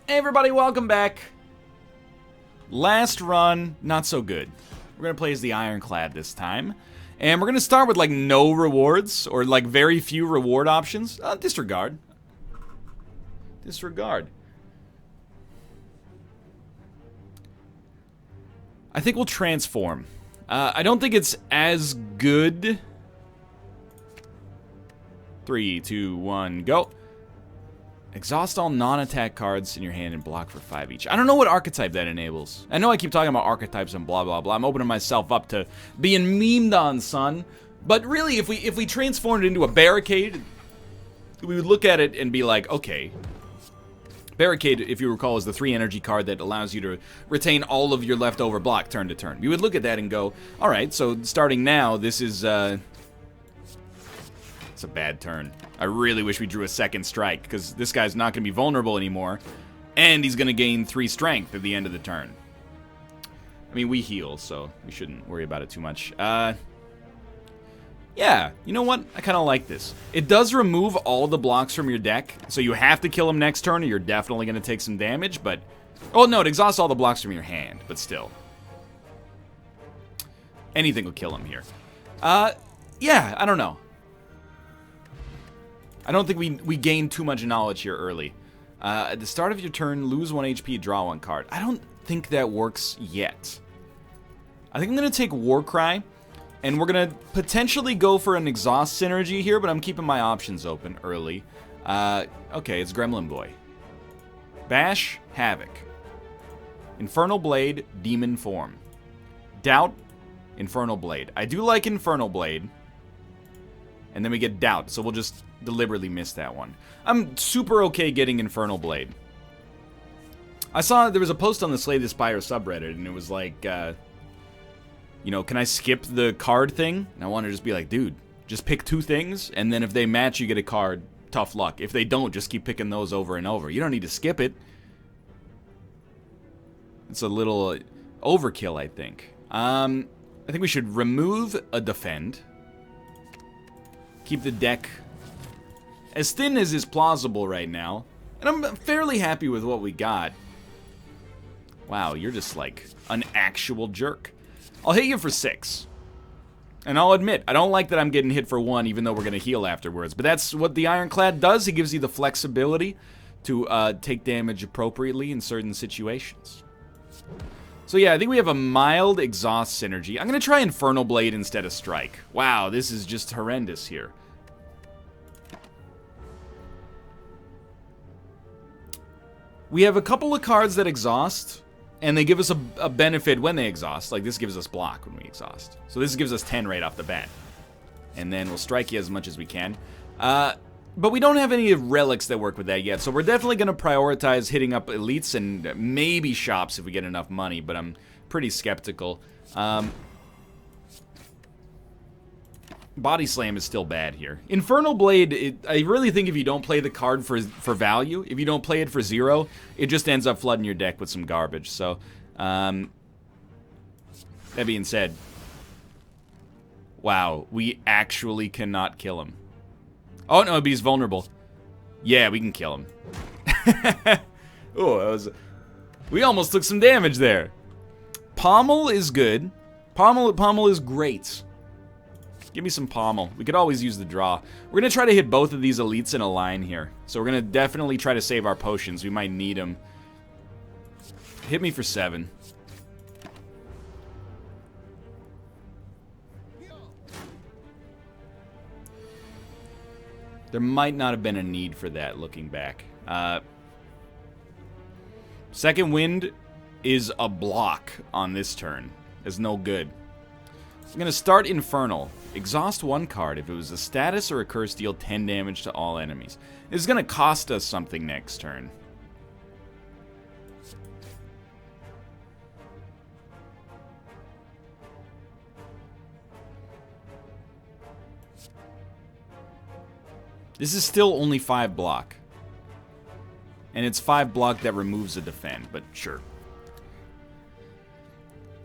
Hey everybody, welcome back. Last run, not so good. We're gonna play as the Ironclad this time. And we're gonna start with like no rewards, or like very few reward options. Disregard. Disregard. I think we'll transform. I don't think it's as good. 3, 2, 1, go. Exhaust all non-attack cards in your hand and block for 5 each. I don't know what archetype that enables. I know I keep talking about archetypes and blah, blah, blah. I'm opening myself up to being memed on, son. But really, if we transformed it into a barricade, we would look at it and be like, okay. Barricade, if you recall, is the 3 energy card that allows you to retain all of your leftover block turn to turn. We would look at that and go, alright, so starting now, this is, it's a bad turn. I really wish we drew a second strike, because this guy's not going to be vulnerable anymore, and he's going to gain 3 strength at the end of the turn. I mean, we heal, so we shouldn't worry about it too much. Yeah, you know what? I kind of like this. It does remove all the blocks from your deck, so you have to kill him next turn, or you're definitely going to take some damage, but... Oh, no, it exhausts all the blocks from your hand, but still. Anything will kill him here. Yeah, I don't know. I don't think we gain too much knowledge here early. At the start of your turn, lose 1 HP, draw 1 card. I don't think that works yet. I think I'm going to take Warcry, and we're going to potentially go for an exhaust synergy here, but I'm keeping my options open early. Okay, it's Gremlin Boy. Bash, Havoc. Infernal Blade, Demon Form. Doubt, Infernal Blade. I do like Infernal Blade. And then we get Doubt, so we'll just deliberately miss that one. I'm super okay getting Infernal Blade. I saw there was a post on the Slay the Spire subreddit, and it was like, you know, can I skip the card thing? And I want to just be like, dude, just pick 2 things, and then if they match, you get a card. Tough luck. If they don't, just keep picking those over and over. You don't need to skip it. It's a little overkill, I think. I think we should remove a defend. Keep the deck as thin as is plausible right now. And I'm fairly happy with what we got. Wow, you're just like an actual jerk. I'll hit you for 6. And I'll admit, I don't like that I'm getting hit for 1 even though we're going to heal afterwards. But that's what the Ironclad does. It gives you the flexibility to take damage appropriately in certain situations. So yeah, I think we have a mild exhaust synergy. I'm going to try Infernal Blade instead of Strike. Wow, this is just horrendous here. We have a couple of cards that exhaust, and they give us a benefit when they exhaust. Like this gives us block when we exhaust. So this gives us 10 right off the bat. And then we'll strike you as much as we can. But we don't have any relics that work with that yet, so we're definitely going to prioritize hitting up elites and maybe shops if we get enough money, but I'm pretty skeptical. Body Slam is still bad here. Infernal Blade, I really think if you don't play the card for value, if you don't play it for 0, it just ends up flooding your deck with some garbage. So, that being said, wow, we actually cannot kill him. Oh, no, but he's vulnerable. Yeah, we can kill him. Oh, that was... We almost took some damage there. Pommel is good. Pommel is great. Give me some Pommel. We could always use the draw. We're going to try to hit both of these elites in a line here. So we're going to definitely try to save our potions. We might need them. Hit me for 7. There might not have been a need for that, looking back. Second Wind is a block on this turn. It's no good. I'm going to start Infernal. Exhaust 1 card. If it was a status or a curse, deal 10 damage to all enemies. This is going to cost us something next turn. This is still only 5 block. And it's 5 block that removes a defend, but sure.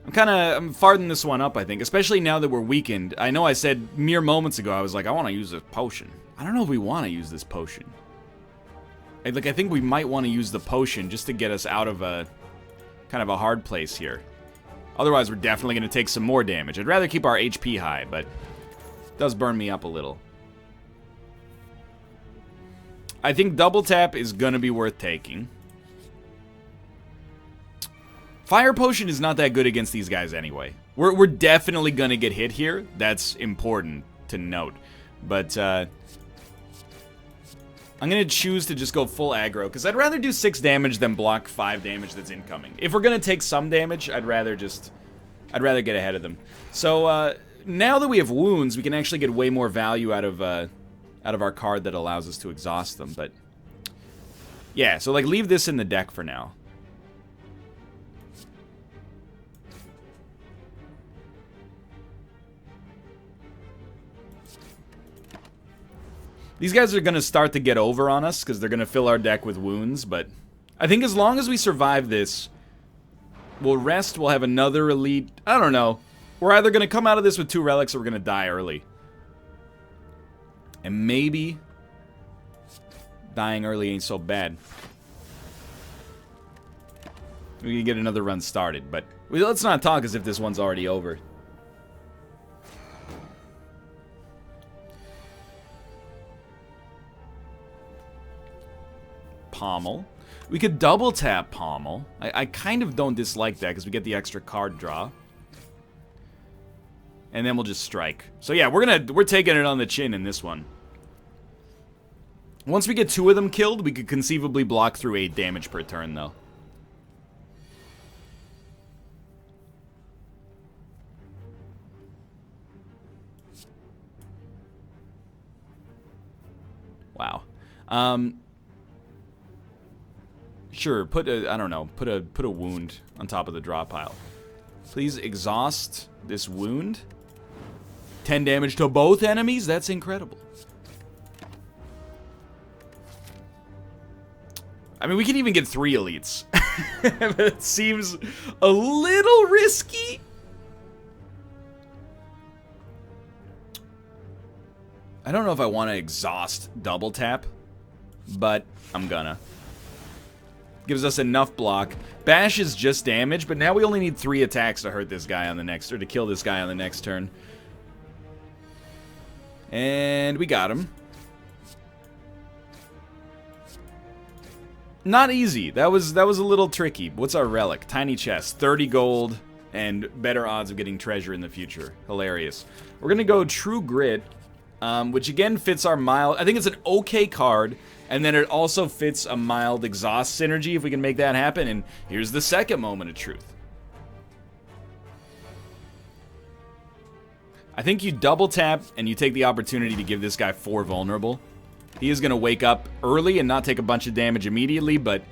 I'm farting this one up, I think, especially now that we're weakened. I know I said mere moments ago, I was like, I want to use this potion. I don't know if we want to use this potion. I think we might want to use the potion just to get us out of a kind of a hard place here. Otherwise, we're definitely going to take some more damage. I'd rather keep our HP high, but it does burn me up a little. I think double tap is going to be worth taking. Fire potion is not that good against these guys anyway. We're definitely going to get hit here. That's important to note. But I'm going to choose to just go full aggro, because I'd rather do 6 damage than block 5 damage that's incoming. If we're going to take some damage, I'd rather get ahead of them. So now that we have wounds, we can actually get way more value out of our card that allows us to exhaust them. But yeah, so like leave this in the deck for now. These guys are going to start to get over on us because they're going to fill our deck with wounds, but I think as long as we survive this, we'll rest, we'll have another elite. I don't know. We're either going to come out of this with 2 relics or we're going to die early. And maybe dying early ain't so bad. We can get another run started, but let's not talk as if this one's already over. Pommel. We could double tap Pommel. I kind of don't dislike that because we get the extra card draw. And then we'll just strike. So yeah, we're taking it on the chin in this one. Once we get 2 of them killed, we could conceivably block through 8 damage per turn though. Wow. Sure, put a wound on top of the draw pile. Please exhaust this wound. 10 damage to both enemies? That's incredible. I mean, we can even get 3 elites. But it seems a little risky. I don't know if I want to exhaust double tap, but I'm gonna. Gives us enough block. Bash is just damage, but now we only need 3 attacks to hurt this guy on the next, or to kill this guy on the next turn. And we got him. Not easy. That was a little tricky. What's our relic? Tiny chest, 30 gold, and better odds of getting treasure in the future. Hilarious. We're gonna go True Grit, which again fits our mild. I think it's an okay card. And then it also fits a mild exhaust synergy if we can make that happen. And here's the second moment of truth. I think you double tap and you take the opportunity to give this guy 4 vulnerable. He is going to wake up early and not take a bunch of damage immediately, but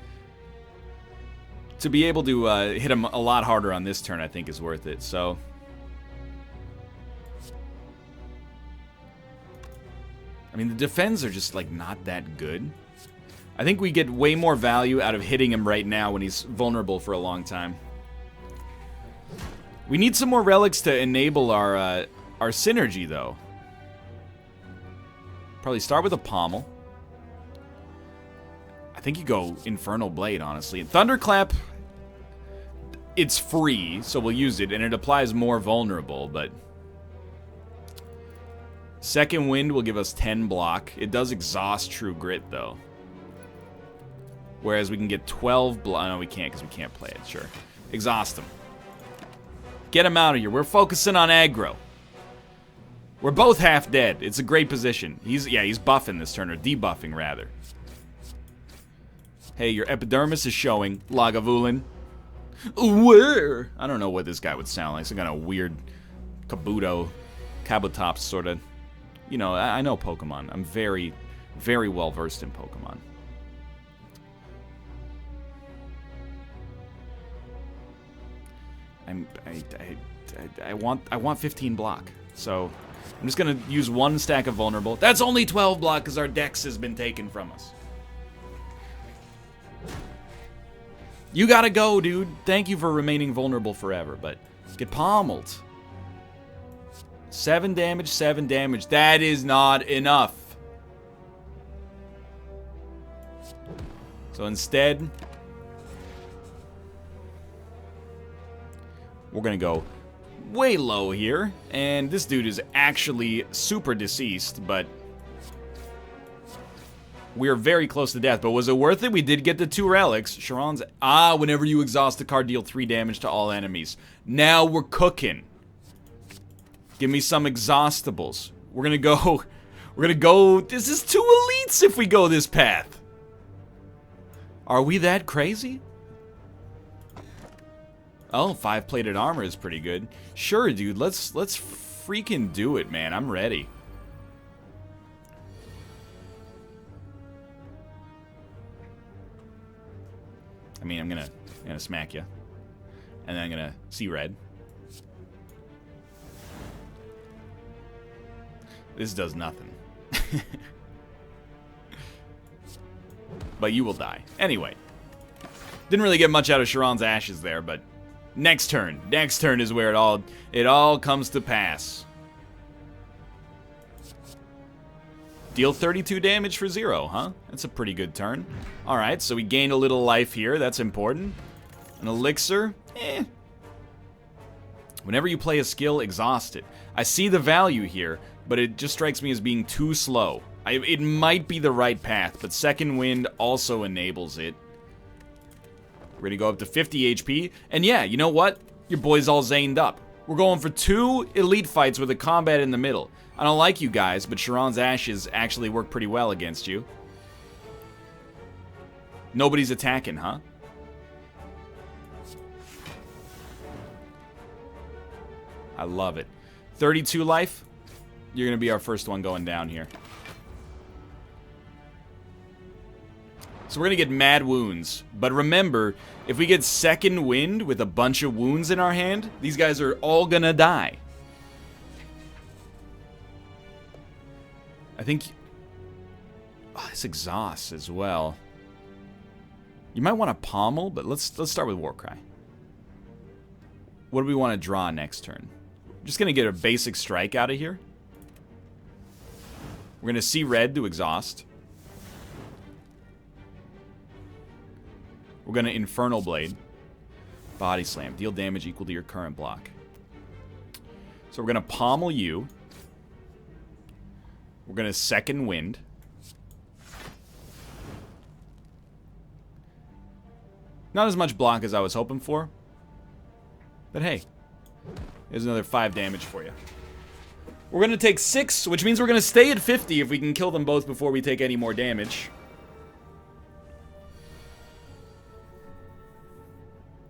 to be able to hit him a lot harder on this turn I think is worth it. So I mean, the defense are just, like, not that good. I think we get way more value out of hitting him right now when he's vulnerable for a long time. We need some more relics to enable our synergy, though. Probably start with a Pommel. I think you go Infernal Blade, honestly. Thunderclap, it's free, so we'll use it, and it applies more vulnerable, but Second Wind will give us 10 block. It does exhaust True Grit, though. Whereas we can get 12 block. No, we can't because we can't play it. Sure. Exhaust him. Get him out of here. We're focusing on aggro. We're both half dead. It's a great position. He's buffing this turn, or debuffing, rather. Hey, your epidermis is showing, Lagavulin. Where? I don't know what this guy would sound like. Some kind of weird Kabutops sort of. You know, I know Pokemon. I'm very, very well versed in Pokemon. I want 15 block. So I'm just gonna use 1 stack of vulnerable. That's only 12 block because our dex has been taken from us. You gotta go, dude. Thank you for remaining vulnerable forever, but get pommeled. 7 damage, 7 damage. That is not enough. So instead, we're going to go way low here. And this dude is actually super deceased, but we are very close to death. But was it worth it? We did get the 2 relics. Sharon's... whenever you exhaust a card, deal 3 damage to all enemies. Now we're cooking. Give me some exhaustables. We're gonna go... We're gonna go... This is 2 elites if we go this path. Are we that crazy? Oh, 5-plated armor is pretty good. Sure, dude. Let's freaking do it, man. I'm ready. I mean, I'm gonna smack you. And then I'm gonna see red. This does nothing. But you will die. Anyway. Didn't really get much out of Sharon's ashes there, but next turn. Next turn is where it all comes to pass. Deal 32 damage for 0, huh? That's a pretty good turn. Alright, so we gained a little life here. That's important. An elixir? Eh. Whenever you play a skill, exhaust it. I see the value here, but it just strikes me as being too slow. It might be the right path, but Second Wind also enables it. We're gonna go up to 50 HP. And yeah, you know what? Your boy's all zaned up. We're going for 2 elite fights with a combat in the middle. I don't like you guys, but Sharon's ashes actually work pretty well against you. Nobody's attacking, huh? I love it. 32 life. You're gonna be our first one going down here. So we're gonna get mad wounds. But remember, if we get Second Wind with a bunch of wounds in our hand, these guys are all gonna die. I think... Oh, this exhausts as well. You might want to pommel, but let's start with Warcry. What do we want to draw next turn? Just gonna get a basic strike out of here. We're gonna see red to exhaust. We're gonna Infernal Blade. Body Slam. Deal damage equal to your current block. So we're gonna pommel you. We're gonna Second Wind. Not as much block as I was hoping for. But hey, there's another 5 damage for you. We're gonna take 6, which means we're gonna stay at 50 if we can kill them both before we take any more damage.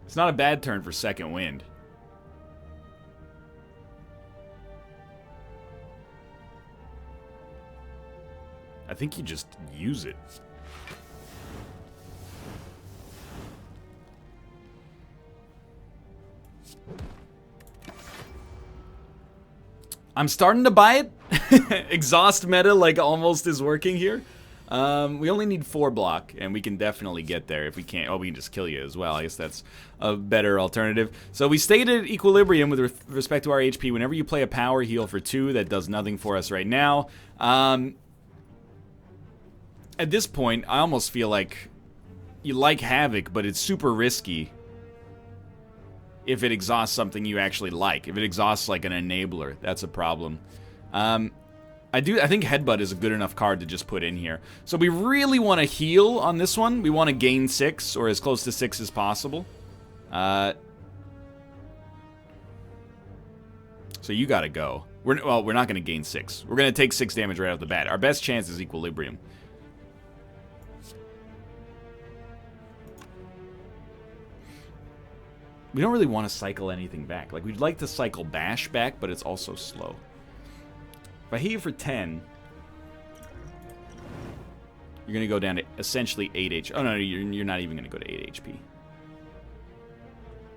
It's not a bad turn for Second Wind. I think you just use it. I'm starting to buy it. Exhaust meta like almost is working here. We only need 4 block, and we can definitely get there if we can't. Oh, we can just kill you as well. I guess that's a better alternative. So we stayed at equilibrium with respect to our HP. Whenever you play a power heal for 2, that does nothing for us right now. At this point, I almost feel like you like Havoc, but it's super risky if it exhausts something you actually like. If it exhausts like an enabler, that's a problem. I think Headbutt is a good enough card to just put in here. So we really want to heal on this one. We want to gain 6, or as close to 6 as possible. So you gotta go. We're not gonna gain 6. We're gonna take 6 damage right off the bat. Our best chance is equilibrium. We don't really want to cycle anything back. Like, we'd like to cycle Bash back, but it's also slow. If I hit you for 10, you're going to go down to essentially 8 HP. Oh, no, you're not even going to go to 8 HP.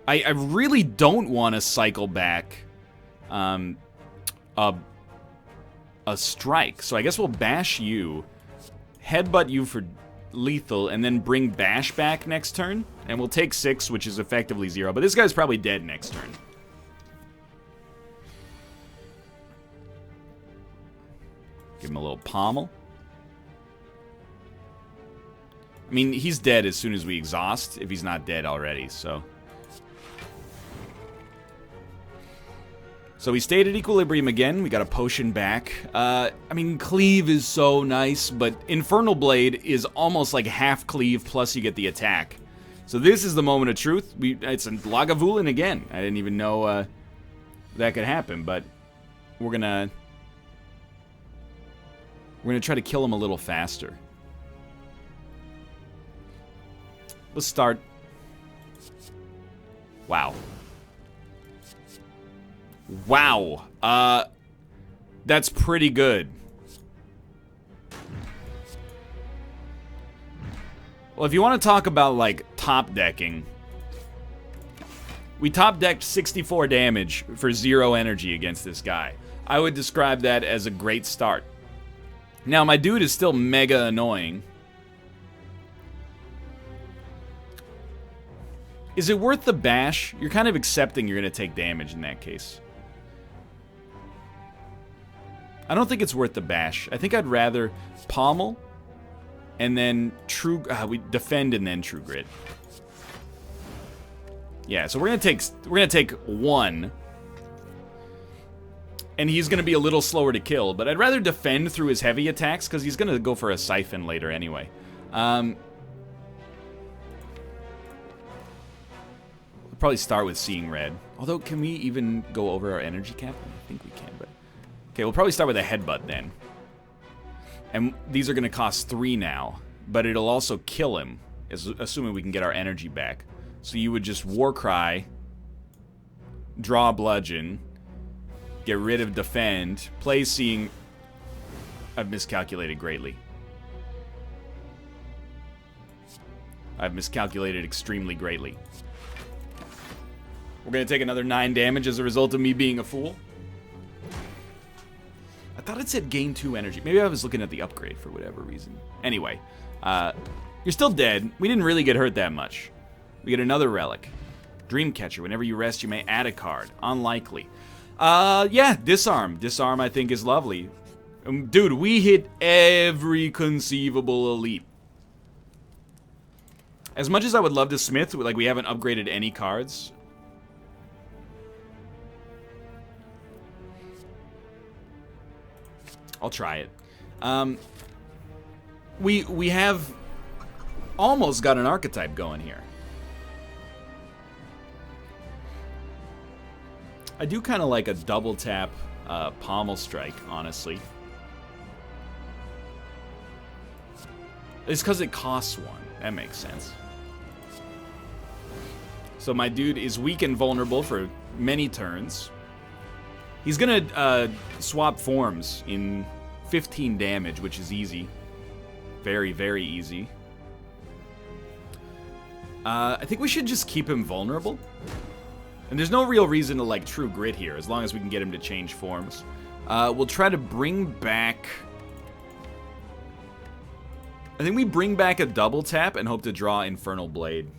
I really don't want to cycle back a strike. So I guess we'll Bash you, Headbutt you for lethal, and then bring Bash back next turn. And we'll take 6, which is effectively 0. But this guy's probably dead next turn. Give him a little pommel. I mean, he's dead as soon as we exhaust, if he's not dead already, so. So we stayed at equilibrium again. We got a potion back. I mean, cleave is so nice, but Infernal Blade is almost like half cleave, plus you get the attack. So this is the moment of truth. It's a Lagavulin again. I didn't even know that could happen, but we're gonna try to kill him a little faster. Let's start. Wow. Wow. That's pretty good. Well, if you want to talk about, like, top decking, we top decked 64 damage for 0 energy against this guy. I would describe that as a great start. Now, my dude is still mega annoying. Is it worth the bash? You're kind of accepting you're going to take damage in that case. I don't think it's worth the bash. I think I'd rather pommel and then we defend and then true grit. Yeah, so we're gonna take 1, and he's gonna be a little slower to kill. But I'd rather defend through his heavy attacks because he's gonna go for a siphon later anyway. We'll probably start with seeing red. Although, can we even go over our energy cap? I think we can, but okay, we'll probably start with a headbutt then. And these are gonna cost 3 now, but it'll also kill him, assuming we can get our energy back. So you would just Warcry, draw Bludgeon, get rid of Defend, play Seeing. I've miscalculated greatly. I've miscalculated extremely greatly. We're going to take another 9 damage as a result of me being a fool. I thought it said gain 2 energy. Maybe I was looking at the upgrade for whatever reason. Anyway, you're still dead. We didn't really get hurt that much. We get another relic. Dreamcatcher. Whenever you rest, you may add a card. Unlikely. Yeah, disarm. Disarm, I think, is lovely. Dude, we hit every conceivable elite. As much as I would love to smith, like, we haven't upgraded any cards. I'll try it. We have almost got an archetype going here. I do kind of like a double tap pommel strike, honestly. It's because it costs 1. That makes sense. So my dude is weak and vulnerable for many turns. He's gonna swap forms in 15 damage, which is easy. Very, very easy. I think we should just keep him vulnerable. And there's no real reason to, like, true grit here, as long as we can get him to change forms. We'll try to bring back... I think we bring back a double tap and hope to draw Infernal Blade.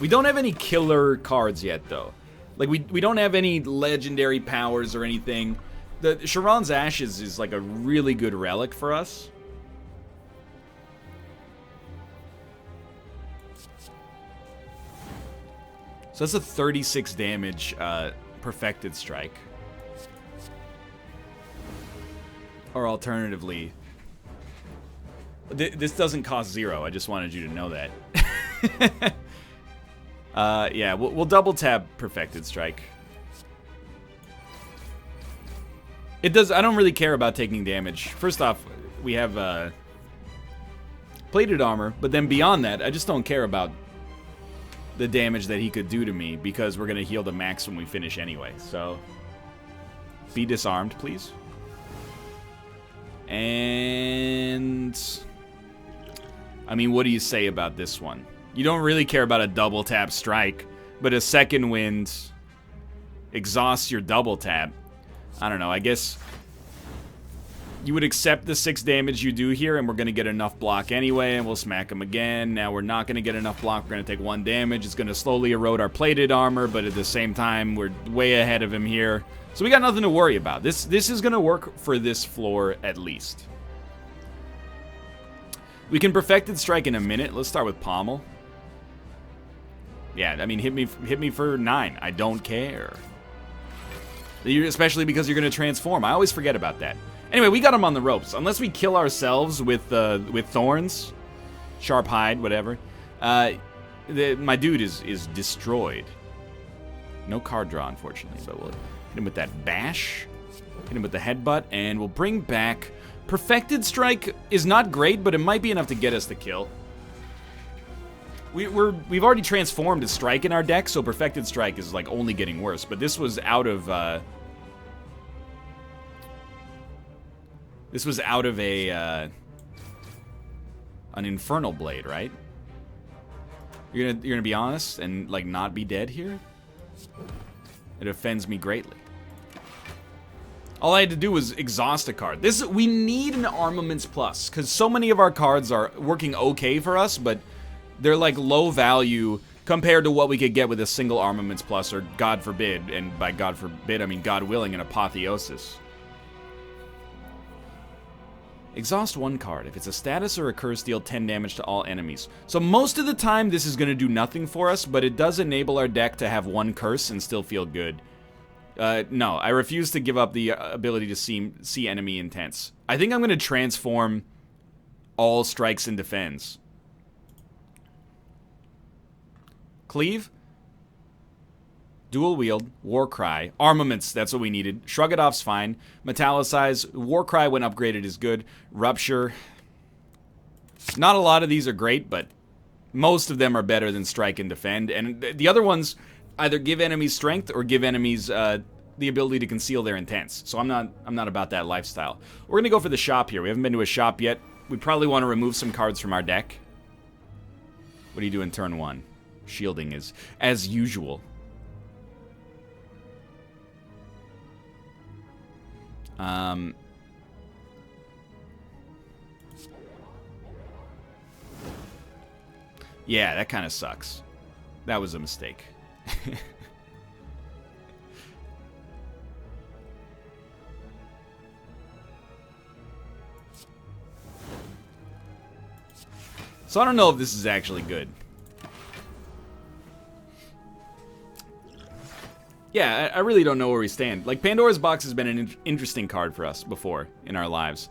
We don't have any killer cards yet, though. Like, we don't have any legendary powers or anything. The Sharon's Ashes is, like, a really good relic for us. So that's a 36 damage perfected strike. Or alternatively, this doesn't cost 0. I just wanted you to know that. Yeah, we'll double tap perfected strike. It does. I don't really care about taking damage. First off, we have plated armor, but then beyond that, I just don't care about the damage that he could do to me because we're gonna heal the max when we finish anyway. So, be disarmed, please. And I mean, what do you say about this one? You don't really care about a double tap strike, but a second wind exhausts your double tap. I don't know, I guess you would accept the 6 damage you do here, and we're going to get enough block anyway, and we'll smack him again. Now we're not going to get enough block. We're going to take 1 damage. It's going to slowly erode our plated armor, but at the same time, we're way ahead of him here. So we got nothing to worry about. This is going to work for this floor at least. We can Perfected Strike in a minute. Let's start with Pommel. Yeah, I mean, hit me for 9. I don't care. Especially because you're going to transform. I always forget about that. Anyway, we got him on the ropes. Unless we kill ourselves with thorns, sharp hide, whatever. My dude is destroyed. No card draw, unfortunately, but we'll hit him with that bash. Hit him with the headbutt, and we'll bring back... Perfected Strike is not great, but it might be enough to get us the kill. We've already transformed a Strike in our deck, so Perfected Strike is like only getting worse. But this was out of an Infernal Blade, right? You're gonna be honest and like not be dead here? It offends me greatly. All I had to do was exhaust a card. We need an Armaments Plus, because so many of our cards are working okay for us, but they're like low value compared to what we could get with a single Armaments Plus, or God forbid, and by God forbid I mean God willing, an Apotheosis. Exhaust one card. If it's a status or a curse, deal 10 damage to all enemies. So most of the time this is going to do nothing for us, but it does enable our deck to have one curse and still feel good. No, I refuse to give up the ability to see enemy intents. I think I'm going to transform all strikes and defends. Cleave. Dual wield. Warcry. Armaments, that's what we needed. Shrug it off's fine. Metallicize. Warcry when upgraded is good. Rupture. Not a lot of these are great, but most of them are better than strike and defend. And the other ones either give enemies strength or give enemies the ability to conceal their intents. So I'm not about that lifestyle. We're gonna go for the shop here. We haven't been to a shop yet. We probably want to remove some cards from our deck. What do you do in turn 1? Shielding is as usual. Yeah, that kind of sucks. That was a mistake. So I don't know if this is actually good. Yeah, I really don't know where we stand. Like, Pandora's Box has been an interesting card for us before in our lives.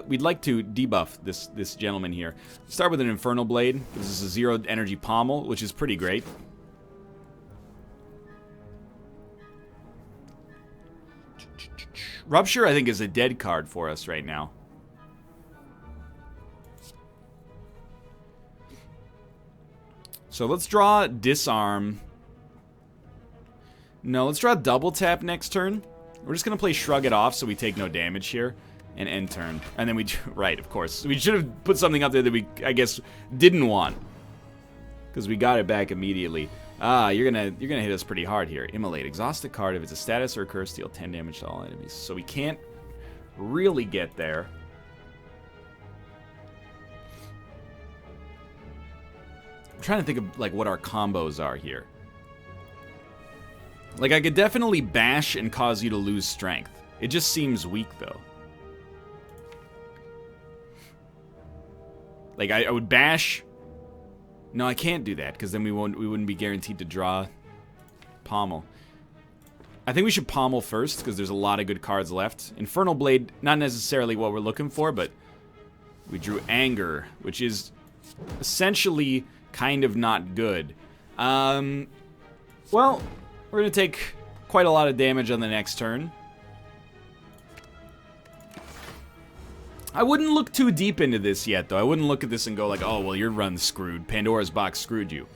We'd like to debuff this gentleman here. Start with an Infernal Blade. This is a 0 energy pommel, which is pretty great. Rupture, I think, is a dead card for us right now. So let's draw Disarm. No, let's draw Double Tap next turn. We're just going to play Shrug It Off so we take no damage here. And end turn. And then we... Right, of course. We should have put something up there that we, I guess, didn't want. Because we got it back immediately. Ah, you're gonna hit us pretty hard here. Immolate. Exhaust a card. If it's a status or a curse, deal 10 damage to all enemies. So we can't really get there. I'm trying to think of, like, what our combos are here. Like, I could definitely bash and cause you to lose strength. It just seems weak, though. Like, I would bash... No, I can't do that, because then we wouldn't be guaranteed to draw Pommel. I think we should Pommel first, because there's a lot of good cards left. Infernal Blade, not necessarily what we're looking for, but we drew Anger, which is essentially kind of not good. Well, we're going to take quite a lot of damage on the next turn. I wouldn't look too deep into this yet, though. I wouldn't look at this and go like, oh, well, your run's screwed. Pandora's Box screwed you.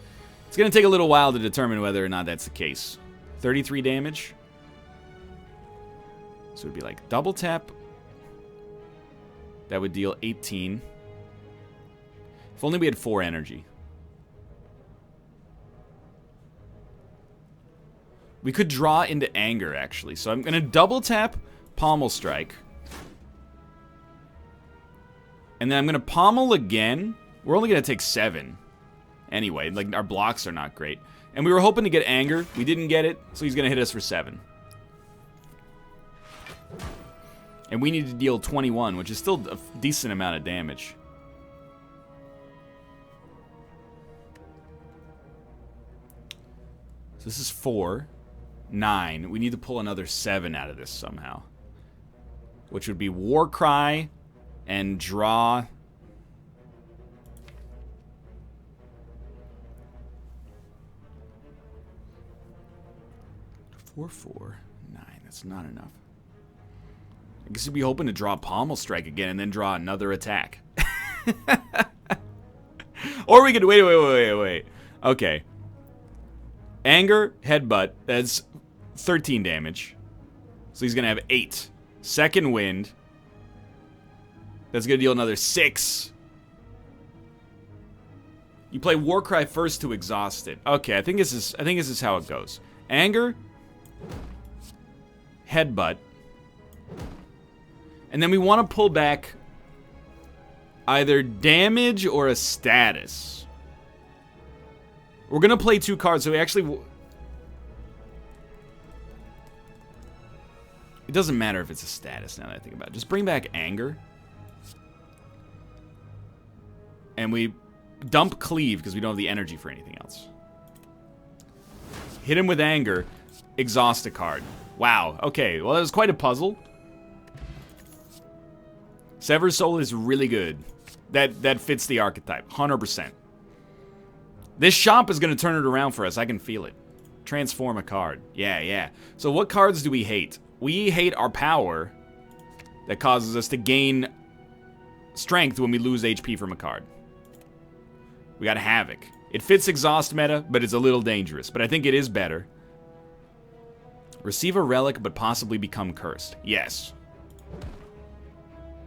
It's going to take a little while to determine whether or not that's the case. 33 damage. So it would be like double tap. That would deal 18. If only we had 4 energy. We could draw into Anger, actually. So I'm going to double tap Pommel Strike. And then I'm going to Pommel again. We're only going to take 7. Anyway, like, our blocks are not great. And we were hoping to get Anger. We didn't get it, so he's going to hit us for 7. And we need to deal 21, which is still a decent amount of damage. So this is 4, 9. We need to pull another 7 out of this somehow. Which would be Warcry and draw. 4, 4, 9. That's not enough. I guess we'd be hoping to draw Pommel Strike again and then draw another attack. Or we could wait. Okay. Anger, Headbutt. That's 13 damage. So he's gonna have 8. Second Wind. That's gonna deal another 6. You play Warcry first to exhaust it. Okay, I think this is how it goes. Anger, Headbutt, and then we want to pull back either damage or a status. We're gonna play 2 cards, so we actually. It doesn't matter if it's a status now that I think about it. Just bring back Anger. And we dump Cleave because we don't have the energy for anything else. Hit him with Anger. Exhaust a card. Wow. Okay. Well, that was quite a puzzle. Severed Soul is really good. That fits the archetype. 100%. This shop is going to turn it around for us. I can feel it. Transform a card. Yeah. So what cards do we hate? We hate our power that causes us to gain strength when we lose HP from a card. We got Havoc. It fits exhaust meta, but it's a little dangerous. But I think it is better. Receive a relic, but possibly become cursed. Yes.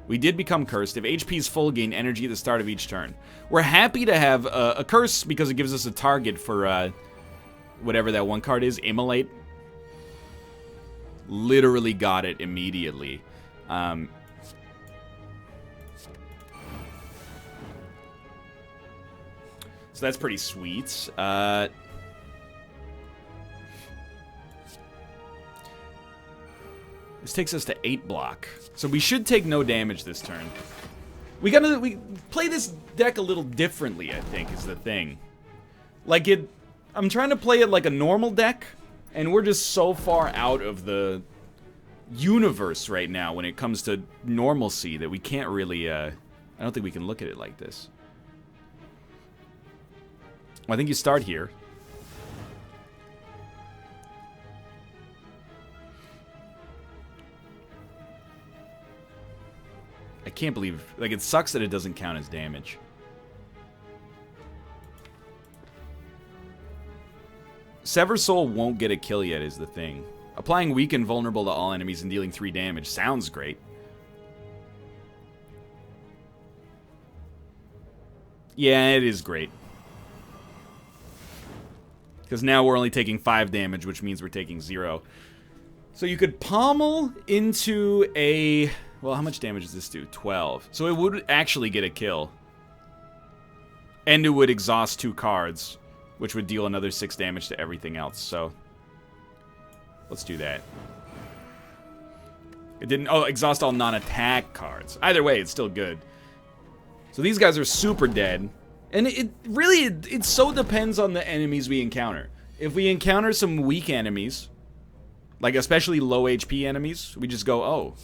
We did become cursed. If HP is full, gain energy at the start of each turn. We're happy to have a curse because it gives us a target for whatever that one card is. Immolate. Literally got it immediately. So that's pretty sweet. This takes us to 8 block. So we should take no damage this turn. We play this deck a little differently, I think, is the thing. Like I'm trying to play it like a normal deck, and we're just so far out of the universe right now when it comes to normalcy that we can't really, I don't think we can look at it like this. Well, I think you start here. I can't believe, like, it sucks that it doesn't count as damage. Sever Soul won't get a kill yet is the thing. Applying weaken vulnerable to all enemies and dealing 3 damage sounds great. Yeah, it is great. Because now we're only taking 5 damage, which means we're taking 0. So you could pommel into a... Well, how much damage does this do? 12. So it would actually get a kill. And it would exhaust 2 cards, which would deal another 6 damage to everything else. So let's do that. It didn't... Oh, exhaust all non-attack cards. Either way, it's still good. So these guys are super dead. And it really, it so depends on the enemies we encounter. If we encounter some weak enemies, like especially low HP enemies, we just go, oh.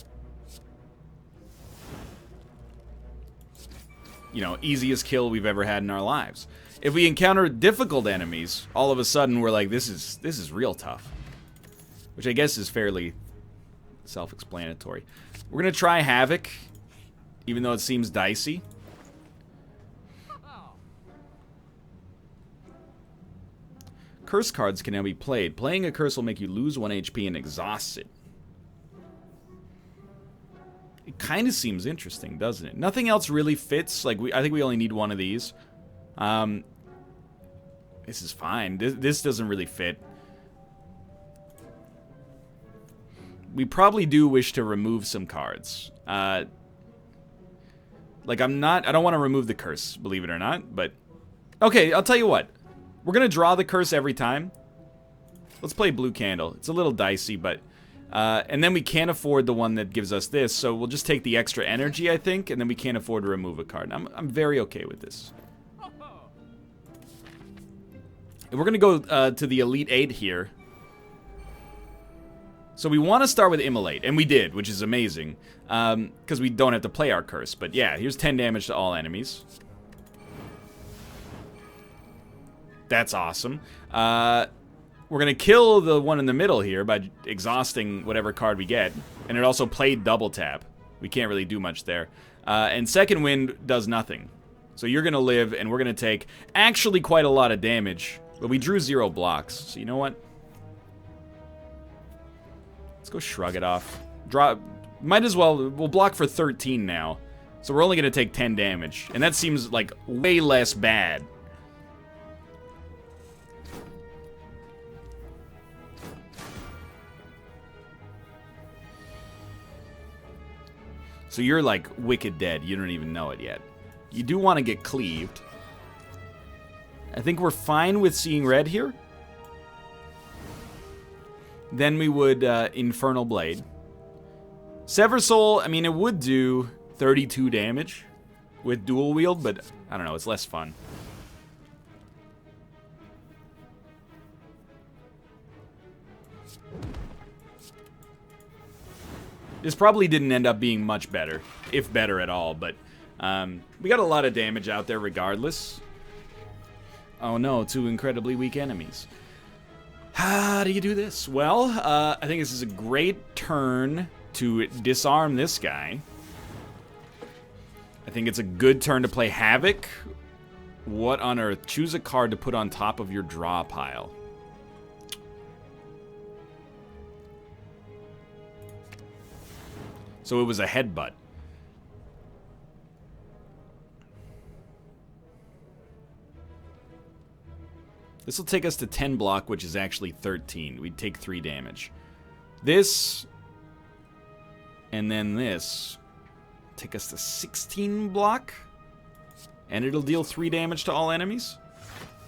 You know, easiest kill we've ever had in our lives. If we encounter difficult enemies, all of a sudden we're like, this is real tough. Which I guess is fairly self-explanatory. We're going to try Havoc, even though it seems dicey. Curse cards can now be played. Playing a curse will make you lose 1 HP and exhaust it. It kind of seems interesting, doesn't it? Nothing else really fits. Like I think we only need 1 of these. This is fine. This doesn't really fit. We probably do wish to remove some cards. Like I don't want to remove the curse, believe it or not, but okay, I'll tell you what. We're going to draw the curse every time. Let's play Blue Candle. It's a little dicey, but And then we can't afford the one that gives us this, so we'll just take the extra energy, I think, and then we can't afford to remove a card. I'm very okay with this. And we're going to go to the Elite 8 here. So we want to start with Immolate, and we did, which is amazing, because we don't have to play our curse. But yeah, here's 10 damage to all enemies. That's awesome. We're going to kill the one in the middle here by exhausting whatever card we get. And it also played double tap. We can't really do much there. And Second Wind does nothing. So you're going to live, and we're going to take actually quite a lot of damage. But we drew 0 blocks, so you know what? Let's go shrug it off. Might as well, we'll block for 13 now. So we're only going to take 10 damage. And that seems like way less bad. So you're like wicked dead. You don't even know it yet. You do want to get cleaved. I think we're fine with seeing red here. Then we would Infernal Blade. Sever Soul, I mean, it would do 32 damage with dual wield, but I don't know, it's less fun. This probably didn't end up being much better, if better at all, but we got a lot of damage out there regardless. Oh no, 2 incredibly weak enemies. How do you do this? Well, I think this is a great turn to disarm this guy. I think it's a good turn to play Havoc. What on earth? Choose a card to put on top of your draw pile. So it was a headbutt. This will take us to 10 block, which is actually 13. We'd take 3 damage. This, and then this, take us to 16 block. And it'll deal 3 damage to all enemies.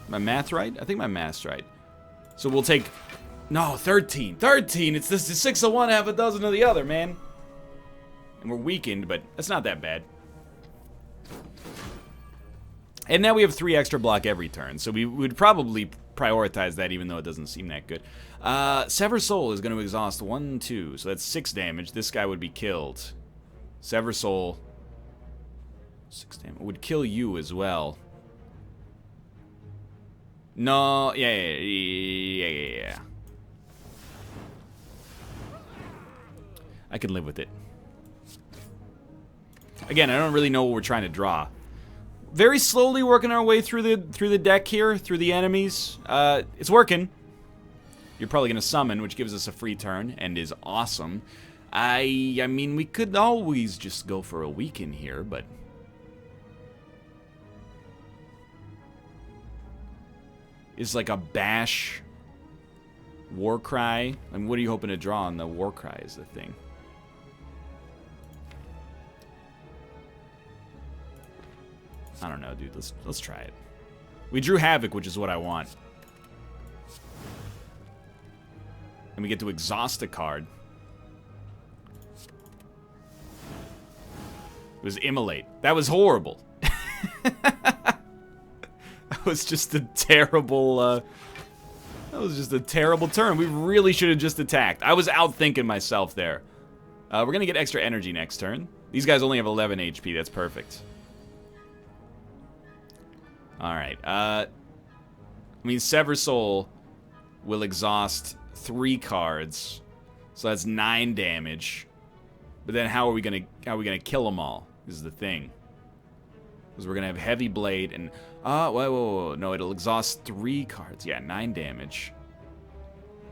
My math right? I think my math's right. So we'll take, no, 13. 13! It's this 6 of one, half a dozen of the other, man. And we're weakened, but that's not that bad. And now we have 3 extra block every turn, so we would probably prioritize that even though it doesn't seem that good. Sever Soul is going to exhaust 1, 2, so that's 6 damage. This guy would be killed. Sever Soul, 6 damage. Would kill you as well. No, yeah. I can live with it. Again, I don't really know what we're trying to draw. Very slowly working our way through the deck here, through the enemies. It's working. You're probably gonna summon, which gives us a free turn and is awesome. I mean, we could always just go for a weaken here, but is like a bash Warcry. I mean, what are you hoping to draw on the Warcry is the thing. I don't know, dude. Let's try it. We drew Havoc, which is what I want. And we get to exhaust a card. It was Immolate. That was horrible. That was just a terrible, that was just a terrible turn. We really should have just attacked. I was outthinking myself there. We're going to get extra energy next turn. These guys only have 11 HP. That's perfect. Alright, I mean, Sever Soul will exhaust 3 cards, so that's 9 damage. But then how are we gonna kill them all? Is the thing. Because we're gonna have Heavy Blade and whoa, no, it'll exhaust 3 cards. Yeah, 9 damage.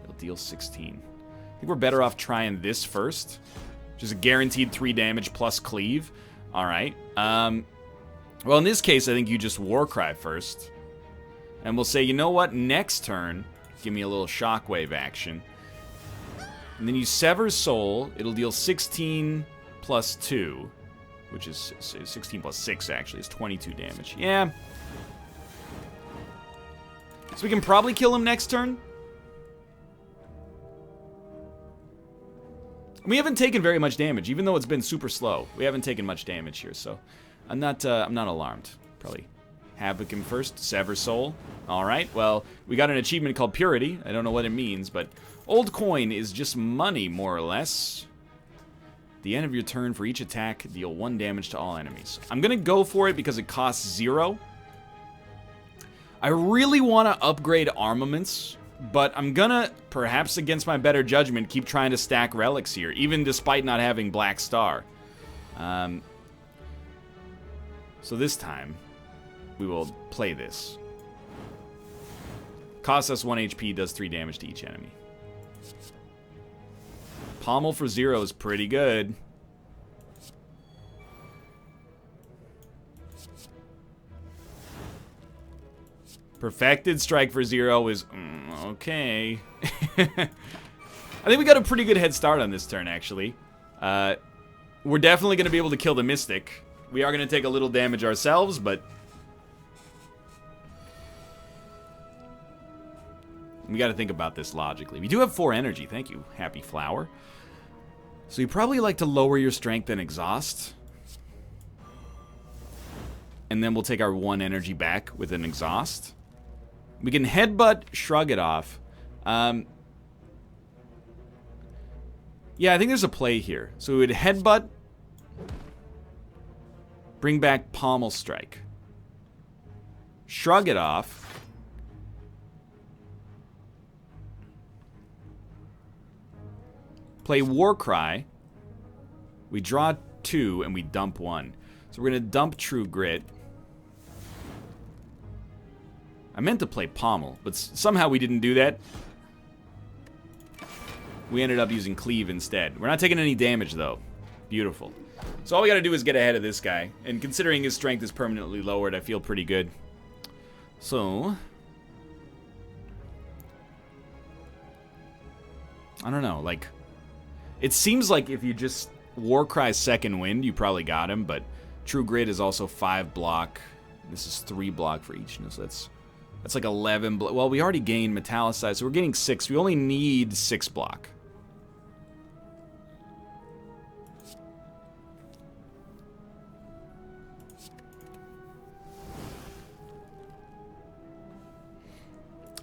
It'll deal 16. I think we're better off trying this first. Just a guaranteed 3 damage plus cleave. Alright. Well, in this case, I think you just Warcry first. And we'll say, you know what? Next turn, give me a little shockwave action. And then you Sever Soul. It'll deal 16 plus 2. Which is 16 plus 6, actually. It's 22 damage. Yeah. So we can probably kill him next turn. We haven't taken very much damage, even though it's been super slow. We haven't taken much damage here, so I'm not alarmed. Probably Havoc him first. Sever Soul. All right, well, we got an achievement called Purity. I don't know what it means, but old coin is just money, more or less. The end of your turn, for each attack, deal 1 damage to all enemies. I'm going to go for it because it costs 0. I really want to upgrade armaments, but I'm gonna, perhaps against my better judgment, keep trying to stack relics here, even despite not having Black Star. So this time, we will play this. Costs us 1 HP, does 3 damage to each enemy. Pommel for 0 is pretty good. Perfected Strike for 0 is okay. I think we got a pretty good head start on this turn, actually. We're definitely going to be able to kill the Mystic. We are going to take a little damage ourselves, but we got to think about this logically. We do have 4 energy. Thank you, Happy Flower. So you probably like to lower your strength and exhaust. And then we'll take our 1 energy back with an exhaust. We can headbutt, shrug it off. Yeah, I think there's a play here. So we would headbutt, bring back Pommel Strike. Shrug it off. Play Warcry. We draw 2 and we dump 1. So we're going to dump True Grit. I meant to play Pommel, but somehow we didn't do that. We ended up using Cleave instead. We're not taking any damage, though. Beautiful. So all we gotta do is get ahead of this guy. And considering his strength is permanently lowered, I feel pretty good. So I don't know, like, it seems like if you just Warcry Second Wind, you probably got him, but True Grit is also 5 block. This is 3 block for each, so that's like 11 block. Well, we already gained Metallicize, so we're getting 6. We only need 6 block.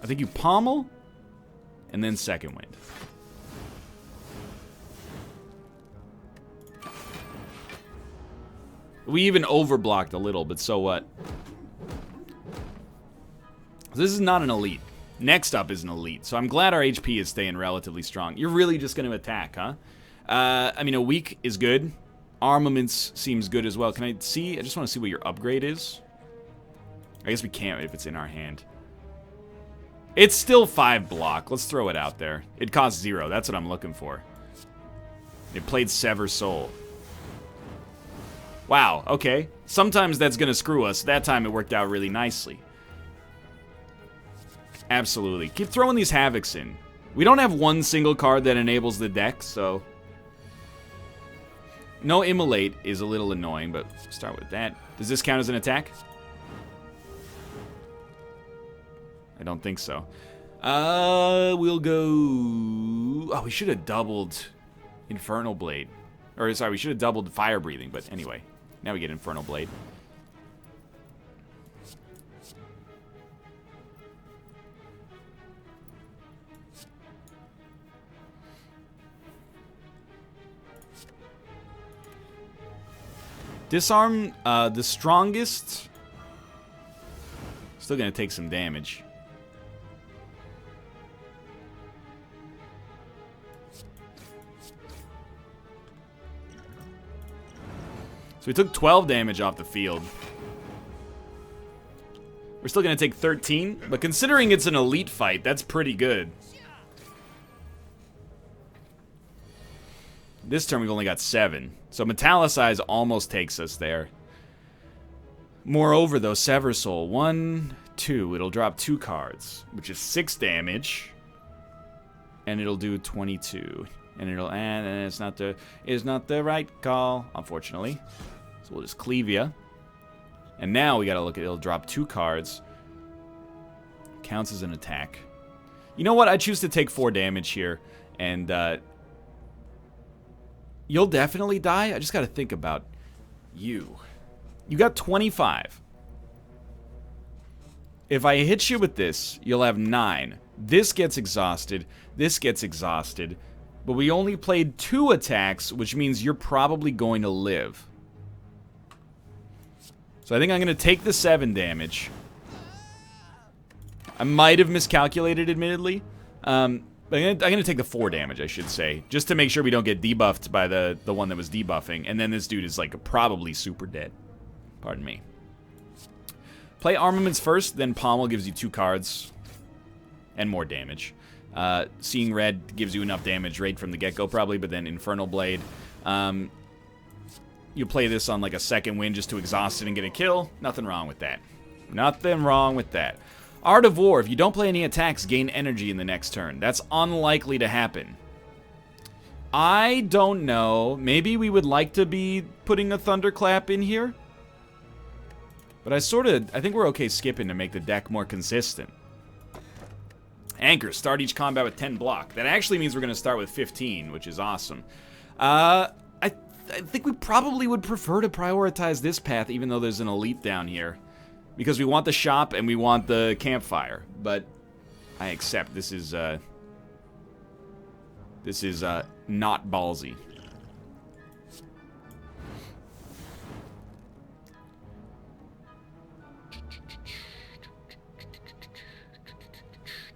I think you Pommel, and then Second Wind. We even overblocked a little, but so what? This is not an elite. Next up is an elite, so I'm glad our HP is staying relatively strong. You're really just going to attack, huh? I mean, a weak is good. Armaments seems good as well. Can I see? I just want to see what your upgrade is. I guess we can't if it's in our hand. It's still 5 block. Let's throw it out there. It costs 0. That's what I'm looking for. It played Sever Soul. Wow, okay. Sometimes that's going to screw us. That time it worked out really nicely. Absolutely. Keep throwing these Havocs in. We don't have one single card that enables the deck, so... No Immolate is a little annoying, but start with that. Does this count as an attack? I don't think so. We'll go... Oh, we should have doubled Infernal Blade. Or, sorry, we should have doubled Fire Breathing, but anyway. Now we get Infernal Blade. Disarm, the strongest. Still gonna take some damage. So we took 12 damage off the field. We're still gonna take 13, but considering it's an elite fight, that's pretty good. This turn we've only got 7. So Metallicize almost takes us there. Moreover, though, Sever Soul. 1, 2. It'll drop 2 cards, which is 6 damage. And it'll do 22. And it'll and it's not the right call, unfortunately. So we'll just cleave ya. And now we gotta look at it'll drop 2 cards. Counts as an attack. You know what? I choose to take 4 damage here and You'll definitely die? I just gotta think about you. You got 25. If I hit you with this, you'll have 9. This gets exhausted. This gets exhausted. But we only played 2 attacks, which means you're probably going to live. So I think I'm going to take the 7 damage. I might have miscalculated, admittedly. But I'm going to take the 4 damage, I should say. Just to make sure we don't get debuffed by the one that was debuffing. And then this dude is, like, probably super dead. Pardon me. Play armaments first, then Pommel gives you 2 cards. And more damage. Seeing Red gives you enough damage right from the get-go, probably. But then Infernal Blade. You play this on, like, a second win just to exhaust it and get a kill. Nothing wrong with that. Nothing wrong with that. Art of War. If you don't play any attacks, gain energy in the next turn. That's unlikely to happen. I don't know. Maybe we would like to be putting a Thunderclap in here. But I think we're okay skipping to make the deck more consistent. Anchor. Start each combat with 10 block. That actually means we're going to start with 15, which is awesome. I think we probably would prefer to prioritize this path, even though there's an elite down here. Because we want the shop and we want the campfire. But I accept this is not ballsy.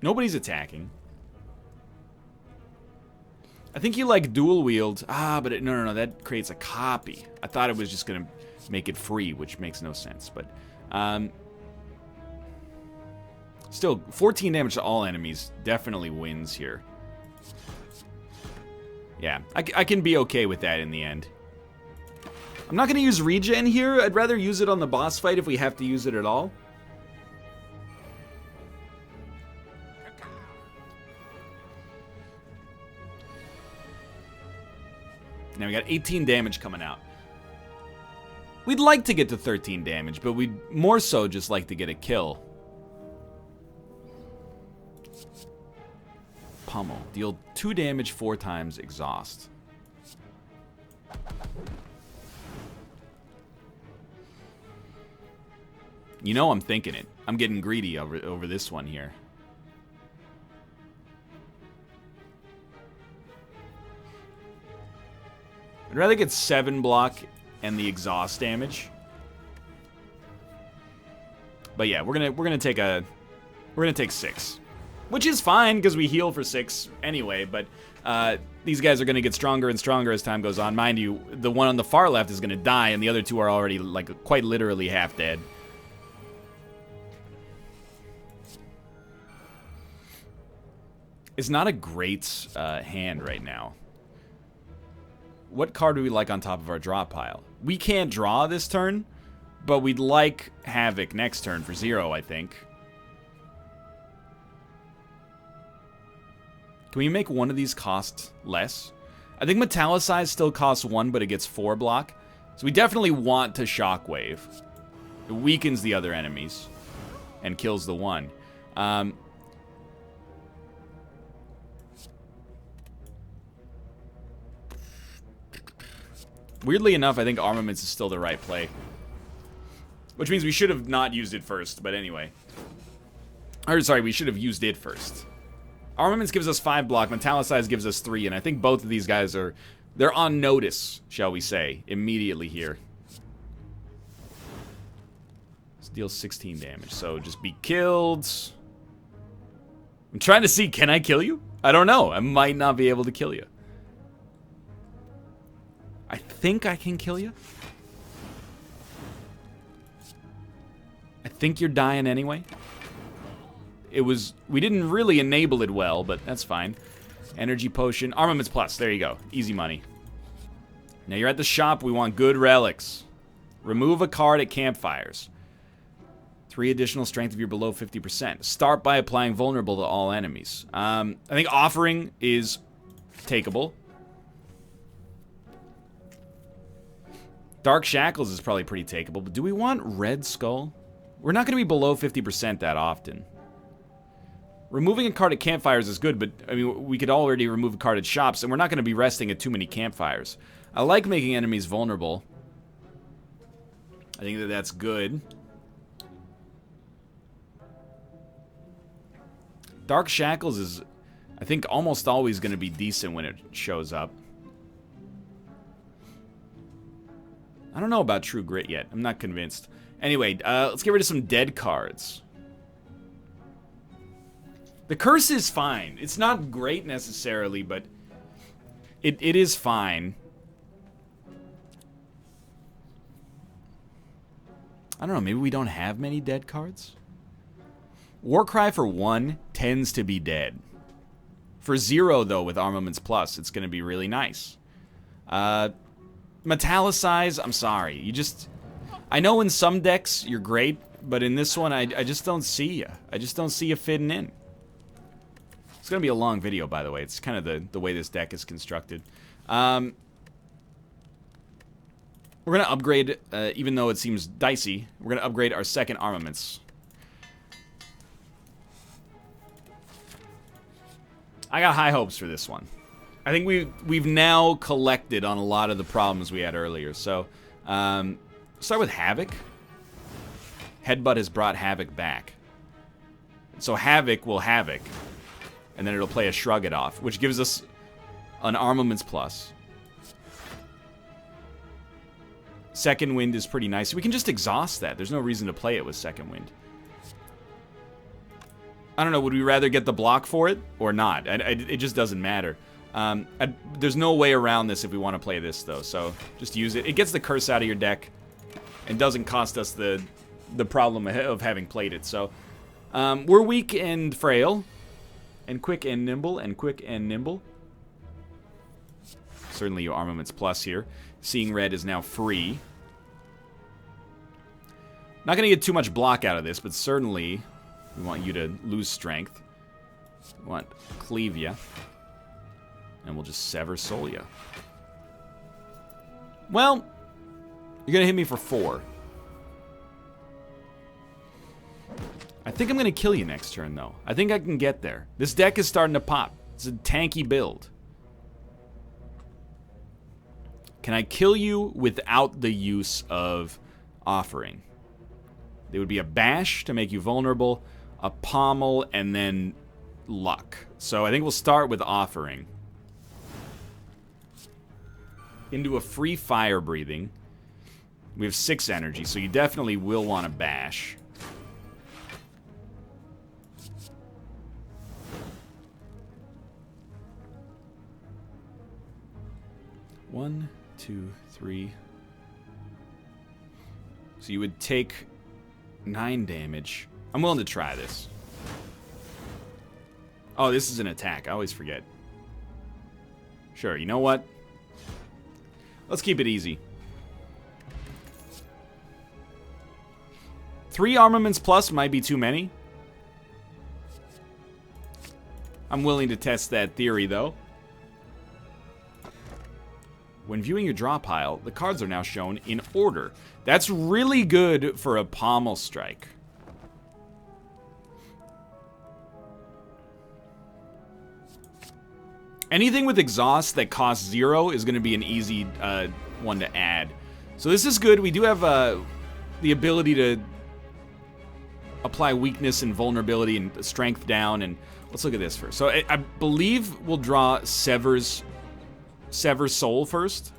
Nobody's attacking. I think you like dual wield. But no, that creates a copy. I thought it was just gonna make it free, which makes no sense. But still, 14 damage to all enemies definitely wins here. Yeah, I can be okay with that in the end. I'm not gonna use regen here. I'd rather use it on the boss fight if we have to use it at all. Now we got 18 damage coming out. We'd like to get to 13 damage, but we'd more so just like to get a kill. Pummel. Deal 2 damage 4 times, exhaust. You know I'm thinking it. I'm getting greedy over this one here. I'd rather get 7 block and the exhaust damage. But yeah, we're gonna take 6. Which is fine, because we heal for 6 anyway, but these guys are gonna get stronger and stronger as time goes on. Mind you, the one on the far left is gonna die, and the other 2 are already, like, quite literally half dead. It's not a great hand right now. What card do we like on top of our draw pile? We can't draw this turn, but we'd like Havoc next turn for 0, I think. Can we make one of these cost less? I think Metallicize still costs 1, but it gets 4 block. So we definitely want to Shockwave. It weakens the other enemies and kills the one. Weirdly enough, I think Armaments is still the right play. Which means we should have not used it first, but anyway. Or, sorry, we should have used it first. Armaments gives us 5 block, Metallicize gives us 3, and I think both of these guys are... They're on notice, shall we say, immediately here. This deals 16 damage, so just be killed. I'm trying to see, can I kill you? I don't know, I might not be able to kill you. I think I can kill you. I think you're dying anyway. We didn't really enable it well, but that's fine. Energy potion, armaments plus, there you go. Easy money. Now you're at the shop, we want good relics. Remove a card at campfires. 3 additional strength if you're below 50%. Start by applying vulnerable to all enemies. I think offering is takeable. Dark Shackles is probably pretty takeable, but do we want Red Skull? We're not going to be below 50% that often. Removing a card at campfires is good, but I mean, we could already remove a card at shops, and we're not going to be resting at too many campfires. I like making enemies vulnerable. I think that that's good. Dark Shackles is, I think, almost always going to be decent when it shows up. I don't know about True Grit yet. I'm not convinced. Anyway, let's get rid of some dead cards. The curse is fine. It's not great necessarily, but it is fine. I don't know, maybe we don't have many dead cards? Warcry for 1 tends to be dead. For 0, though, with Armaments Plus, it's going to be really nice. Metallicize, I'm sorry. You just... I know in some decks you're great, but in this one, I just don't see you. I just don't see you fitting in. It's going to be a long video, by the way. It's kind of the way this deck is constructed. We're going to upgrade, even though it seems dicey, we're going to upgrade our second armaments. I got high hopes for this one. I think we've now collected on a lot of the problems we had earlier. So, start with Havoc. Headbutt has brought Havoc back. So Havoc will Havoc. And then it'll play a Shrug It Off, which gives us an Armaments Plus. Second Wind is pretty nice. We can just exhaust that. There's no reason to play it with Second Wind. I don't know, would we rather get the block for it or not? It just doesn't matter. There's no way around this if we want to play this, though, so just use it. It gets the curse out of your deck and doesn't cost us the problem of having played it. So we're weak and frail, and quick and nimble, and quick and nimble. Certainly your Armaments Plus here. Seeing Red is now free. Not going to get too much block out of this, but certainly we want you to lose strength. We want Cleave ya. And we'll just Sever Soul ya. Well, you're going to hit me for 4. I think I'm going to kill you next turn, though. I think I can get there. This deck is starting to pop. It's a tanky build. Can I kill you without the use of Offering? There would be a Bash to make you vulnerable, a Pommel, and then Luck. So I think we'll start with Offering. Into a free Fire Breathing. We have 6 energy, so you definitely will want to Bash. One, 2, 3. So you would take 9 damage. I'm willing to try this. Oh, this is an attack. I always forget. Sure, you know what? Let's keep it easy. 3 Armaments Plus might be too many. I'm willing to test that theory, though. When viewing your draw pile, the cards are now shown in order. That's really good for a Pommel Strike. Anything with Exhaust that costs 0 is going to be an easy one to add. So this is good. We do have the ability to apply weakness and vulnerability and strength down. And let's look at this first. So I believe we'll draw Sever Soul first.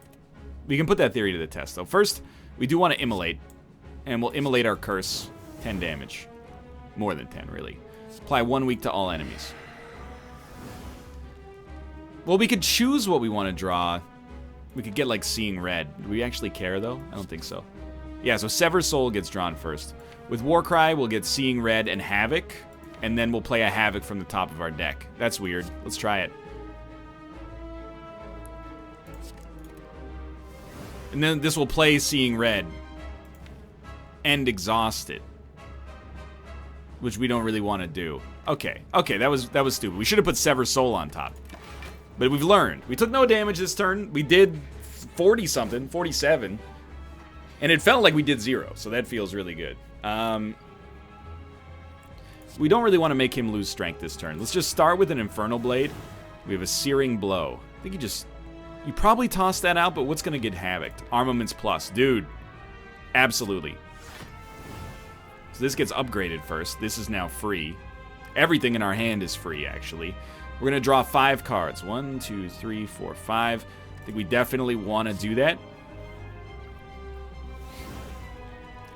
We can put that theory to the test, though. First, we do want to Immolate. And we'll Immolate our curse. 10 damage. More than 10, really. Apply 1 weak to all enemies. Well, we could choose what we want to draw. We could get, like, Seeing Red. Do we actually care, though? I don't think so. Yeah, so Sever Soul gets drawn first. With Warcry, we'll get Seeing Red and Havoc. And then we'll play a Havoc from the top of our deck. That's weird. Let's try it. And then this will play Seeing Red. And exhaust it. Which we don't really want to do. Okay, that was stupid. We should have put Sever Soul on top. But we've learned. We took no damage this turn. We did 40-something, 47. And it felt like we did 0, so that feels really good. We don't really want to make him lose strength this turn. Let's just start with an Infernal Blade. We have a Searing Blow. I think he just You probably toss that out, but what's going to get havocked? Armaments plus. Dude, absolutely. So this gets upgraded first. This is now free. Everything in our hand is free, actually. We're going to draw 5 cards. 1, 2, 3, 4, 5. I think we definitely want to do that.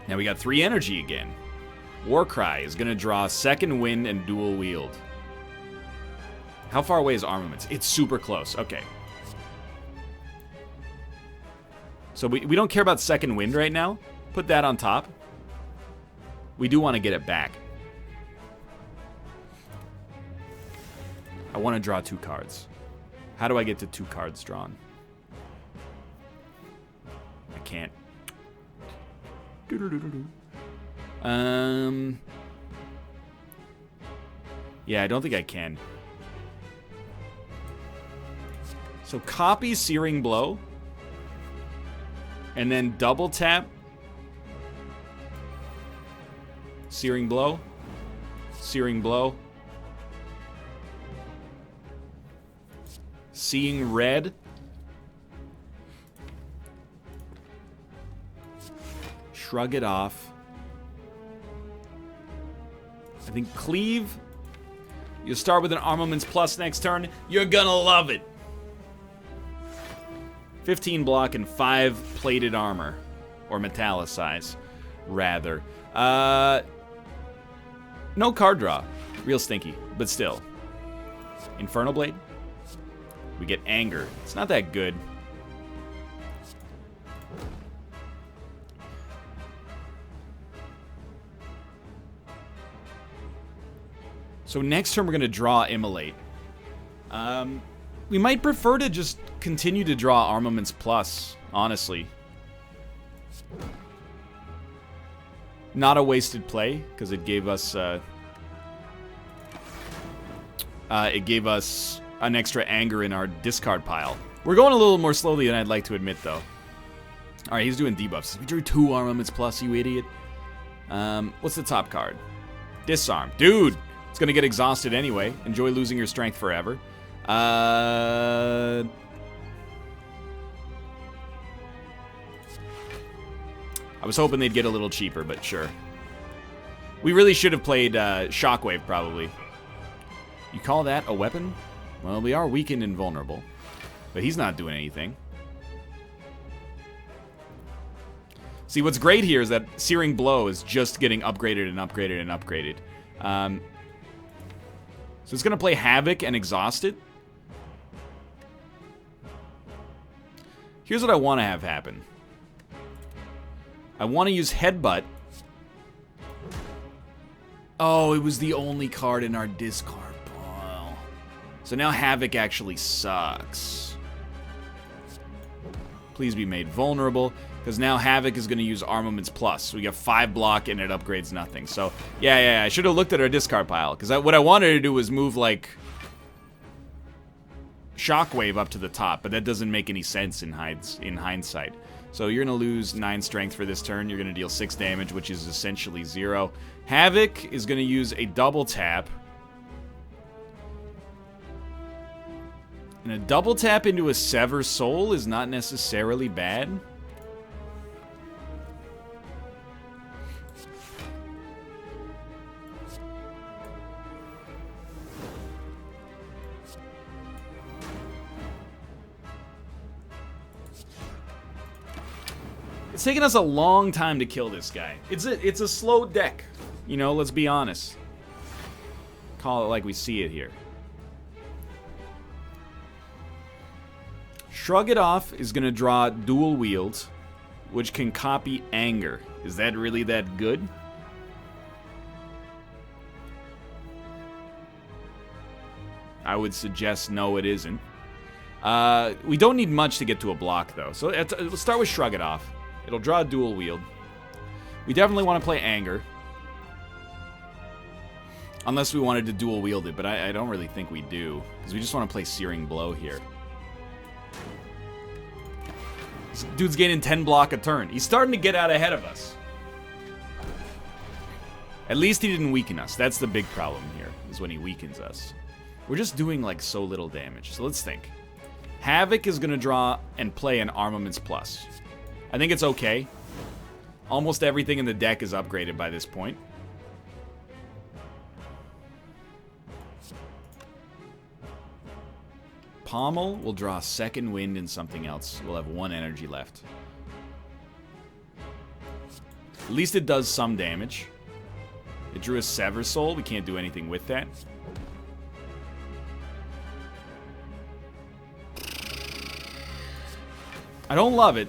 Now we got 3 energy again. Warcry is going to draw Second Wind and Dual Wield. How far away is Armaments? It's super close. Okay. So we don't care about Second Wind right now. Put that on top. We do want to get it back. I want to draw 2 cards. How do I get to 2 cards drawn? I can't. Yeah, I don't think I can. So copy Searing Blow. And then double tap. Searing Blow. Searing Blow. Seeing Red. Shrug it off. I think Cleave. You start with an Armaments Plus next turn. You're gonna love it. 15 block and 5 plated armor. Or metallicize, rather. No card draw. Real stinky, but still. Infernal Blade. We get Anger. It's not that good. So next turn we're going to draw Immolate. We might prefer to just continue to draw Armaments Plus, honestly. Not a wasted play, because it gave us an extra Anger in our discard pile. We're going a little more slowly than I'd like to admit, though. Alright, he's doing debuffs. We drew 2 Armaments Plus, you idiot. What's the top card? Disarm. Dude! It's gonna get exhausted anyway. Enjoy losing your strength forever. I was hoping they'd get a little cheaper, but sure. We really should have played Shockwave, probably. You call that a weapon? Well, we are weakened and vulnerable. But he's not doing anything. See, what's great here is that Searing Blow is just getting upgraded and upgraded and upgraded. So it's going to play Havoc and Exhausted. Here's what I want to have happen. I want to use Headbutt. Oh, it was the only card in our discard pile. So now Havoc actually sucks. Please be made vulnerable, because now Havoc is going to use Armaments Plus. So we get 5 block and it upgrades nothing. So, yeah, I should have looked at our discard pile, because what I wanted to do was move, like, Shockwave up to the top, but that doesn't make any sense in hindsight. So you're going to lose 9 strength for this turn. You're going to deal 6 damage, which is essentially 0. Havoc is going to use a double tap. And a double tap into a Sever Soul is not necessarily bad. It's taken us a long time to kill this guy. It's a slow deck. You know, let's be honest. Call it like we see it here. Shrug It Off is going to draw Dual Wield, which can copy Anger. Is that really that good? I would suggest no, it isn't. We don't need much to get to a block, though. So let's start with Shrug It Off. It'll draw a Dual Wield. We definitely want to play Anger. Unless we wanted to dual wield it, but I don't really think we do. Because we just want to play Searing Blow here. This dude's gaining 10 block a turn. He's starting to get out ahead of us. At least he didn't weaken us. That's the big problem here, is when he weakens us. We're just doing, like, so little damage. So let's think. Havoc is going to draw and play an Armaments Plus. I think it's okay. Almost everything in the deck is upgraded by this point. Pommel will draw Second Wind and something else. We'll have 1 energy left. At least it does some damage. It drew a Sever Soul. We can't do anything with that. I don't love it.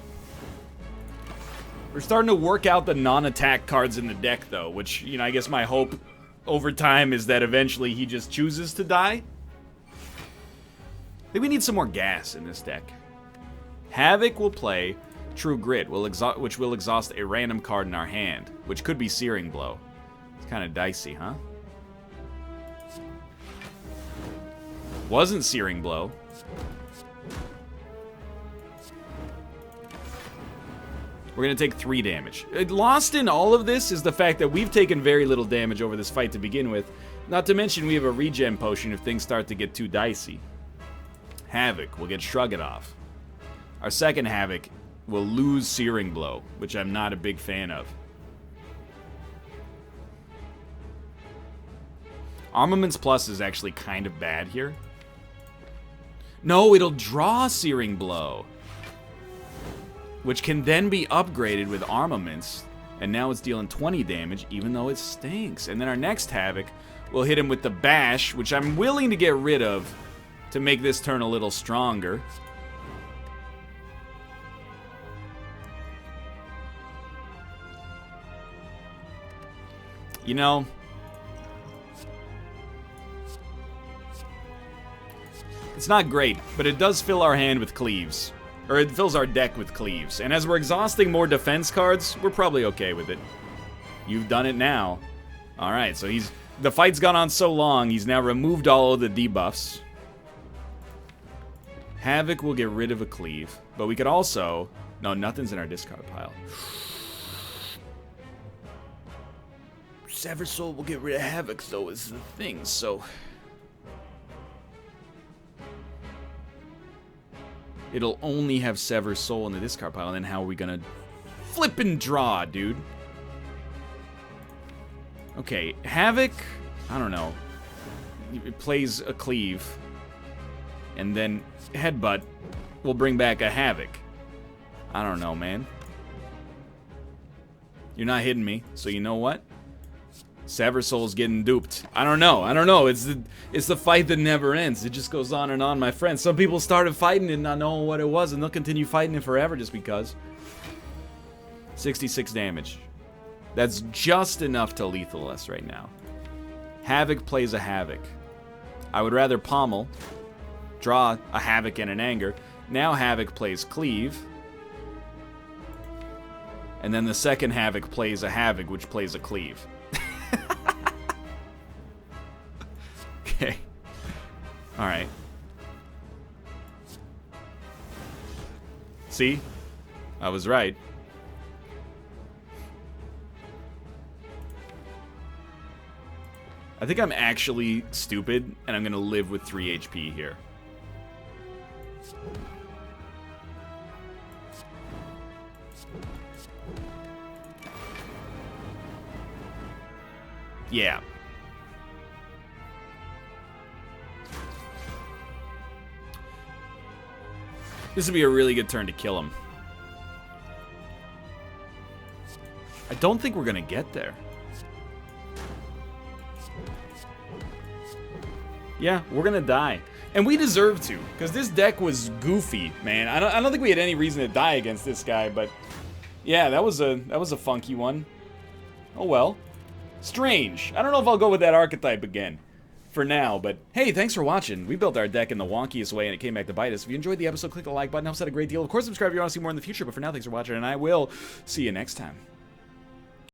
We're starting to work out the non-attack cards in the deck, though, which, you know, I guess my hope over time is that eventually he just chooses to die. I think we need some more gas in this deck. Havoc will play True Grit, which will exhaust a random card in our hand, which could be Searing Blow. It's kind of dicey, huh? Wasn't Searing Blow. We're going to take 3 damage. Lost in all of this is the fact that we've taken very little damage over this fight to begin with. Not to mention we have a regen potion if things start to get too dicey. Havoc will get Shrugged off. Our second Havoc will lose Searing Blow, which I'm not a big fan of. Armaments Plus is actually kind of bad here. No, it'll draw Searing Blow, which can then be upgraded with Armaments, and now it's dealing 20 damage, even though it stinks. And then our next Havoc will hit him with the Bash, which I'm willing to get rid of to make this turn a little stronger. You know, it's not great, but it does fill our hand with cleaves. Or it fills our deck with cleaves. And as we're exhausting more defense cards, we're probably okay with it. You've done it now. Alright, so the fight's gone on so long, he's now removed all of the debuffs. Havoc will get rid of a cleave. But we could also... No, nothing's in our discard pile. Sever Soul will get rid of Havoc, though, is the thing, so... It'll only have Sever Soul in the discard pile, and then how are we gonna flip and draw, dude? Okay, Havoc, I don't know. It plays a cleave, and then Headbutt will bring back a Havoc. I don't know, man. You're not hitting me, so you know what? Sever Soul's getting duped. I don't know. It's the fight that never ends. It just goes on, my friend. Some people started fighting it not knowing what it was, and they'll continue fighting it forever just because. 66 damage. That's just enough to lethal us right now. Havoc plays a Havoc. I would rather Pommel, draw a Havoc and an Anger. Now Havoc plays Cleave. And then the second Havoc plays a Havoc, which plays a Cleave. Okay. Alright. See? I was right. I think I'm actually stupid, and I'm gonna live with 3 HP here. Yeah. This would be a really good turn to kill him. I don't think we're gonna get there. Yeah, we're gonna die. And we deserve to, because this deck was goofy, man. I don't think we had any reason to die against this guy, but yeah, that was a funky one. Oh well. Strange. I don't know if I'll go with that archetype again for now, but hey, thanks for watching. We built our deck in the wonkiest way, and it came back to bite us. If you enjoyed the episode, click the like button. Helps out a great deal. Of course, subscribe if you want to see more in the future, but for now, thanks for watching, and I will see you next time.